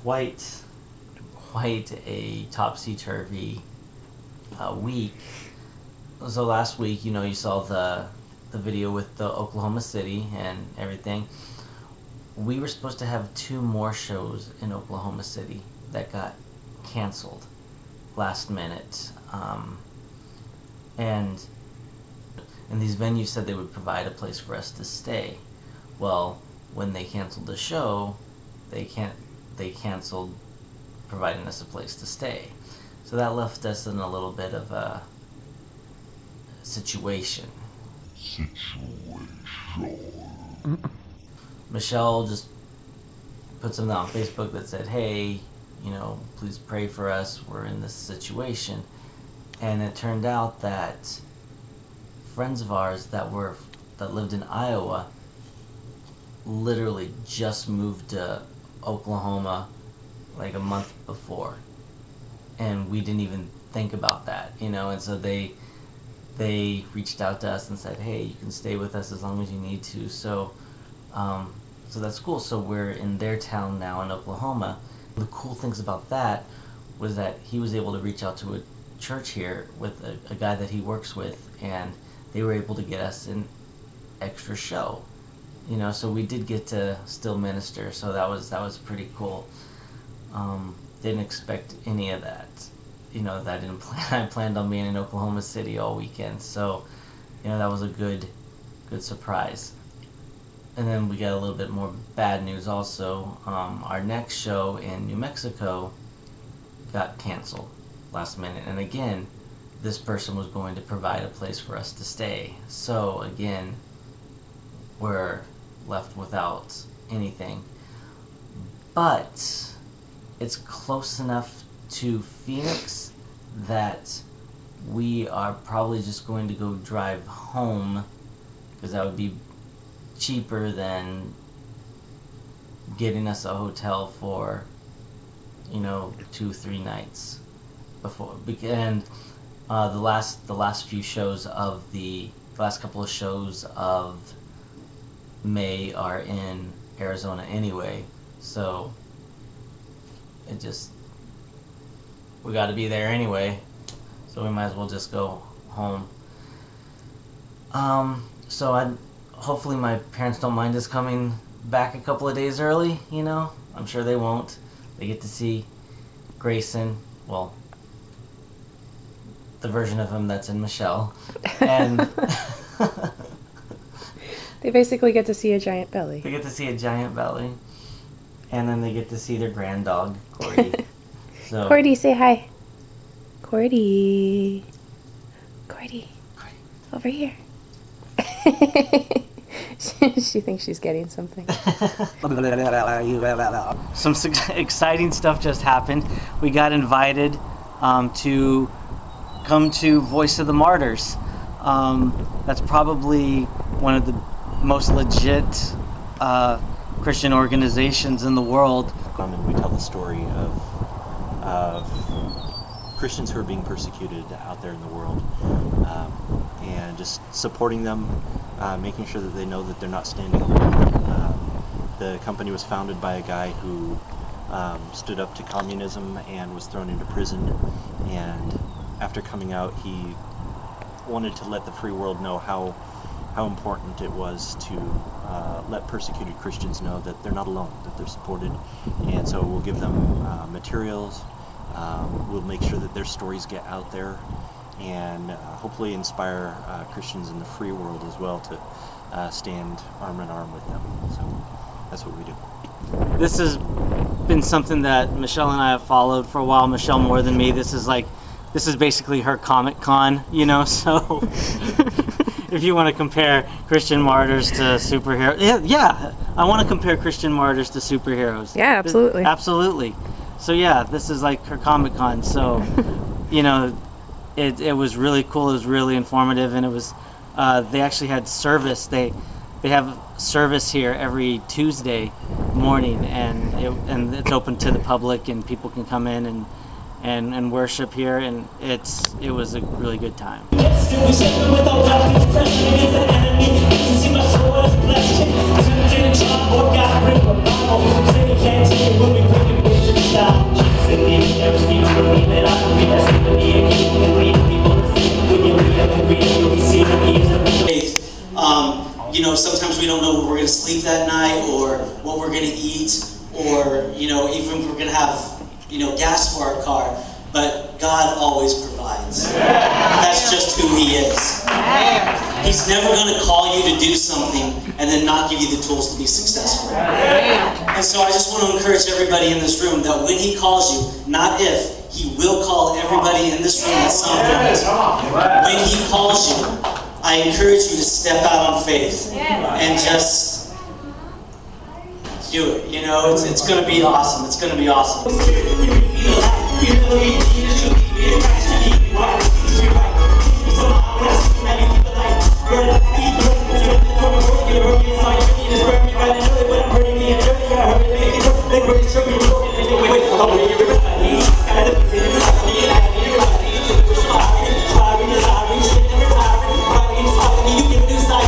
quite a topsy-turvy week. So last week, you saw the video with the Oklahoma City and everything. We were supposed to have 2 more shows in Oklahoma City that got canceled last minute. And these venues said they would provide a place for us to stay. Well, when they canceled the show, they canceled providing us a place to stay. So that left us in a little bit of a situation. Michelle just put something on Facebook that said, hey, please pray for us, we're in this situation. And it turned out that friends of ours that lived in Iowa literally just moved to Oklahoma like a month before, and we didn't even think about that, and so they reached out to us and said, hey, you can stay with us as long as you need to. So that's cool. So we're in their town now in Oklahoma. The cool things about that was that he was able to reach out to a church here with a guy that he works with, and they were able to get us an extra show, so we did get to still minister. So that was pretty cool. Didn't expect any of that, that I didn't plan. I planned on being in Oklahoma City all weekend, so that was a good surprise. And then we got a little bit more bad news also. Our next show in New Mexico got canceled last minute, and again, this person was going to provide a place for us to stay. So again, we're left without anything. But it's close enough to Phoenix that we are probably just going to go drive home, because that would be cheaper than getting us a hotel for 2-3 nights before. And the last few shows of the last couple of shows of May are in Arizona anyway, so we got to be there anyway, so we might as well just go home. So hopefully my parents don't mind us coming back a couple of days early. I'm sure they won't. They get to see Grayson, well, the version of him that's in Michelle, and they basically get to see a giant belly. They get to see a giant belly, and then they get to see their grand dog, Cordy. So, Cordy, say hi. Cordy, over here. She thinks she's getting something. Some exciting stuff just happened. We got invited to come to Voice of the Martyrs. That's probably one of the most legit Christian organizations in the world. And we tell the story of Christians who are being persecuted out there in the world, and just supporting them, making sure that they know that they're not standing alone. The company was founded by a guy who stood up to communism and was thrown into prison, and after coming out, he wanted to let the free world know how important it was to let persecuted Christians know that they're not alone, that they're supported. And so we'll give them materials, we'll make sure that their stories get out there, and hopefully inspire Christians in the free world as well to stand arm in arm with them. So that's what we do. This has been something that Michelle and I have followed for a while. Michelle more than me. This is basically her Comic Con, so if you want to compare Christian martyrs to superheroes, yeah, I want to compare Christian martyrs to superheroes. Yeah, absolutely. Absolutely. So yeah, this is like her Comic Con. So, it was really cool. It was really informative, and it was. They actually had service. They have service here every Tuesday morning, and it's open to the public, and people can come in and worship here, and it was a really good time. You know, sometimes we don't know where we're going to sleep that night, or what we're going to eat, or, you know, even if we're going to have, you know, gas for our car. But God always provides. That's just who He is. He's never going to call you to do something and then not give you the tools to be successful. And so I just want to encourage everybody in this room that when He calls you, not if, He will call everybody in this room at some point. When He calls you, I encourage you to step out on faith and just do it. You know, it's going to be awesome. It's going to be awesome.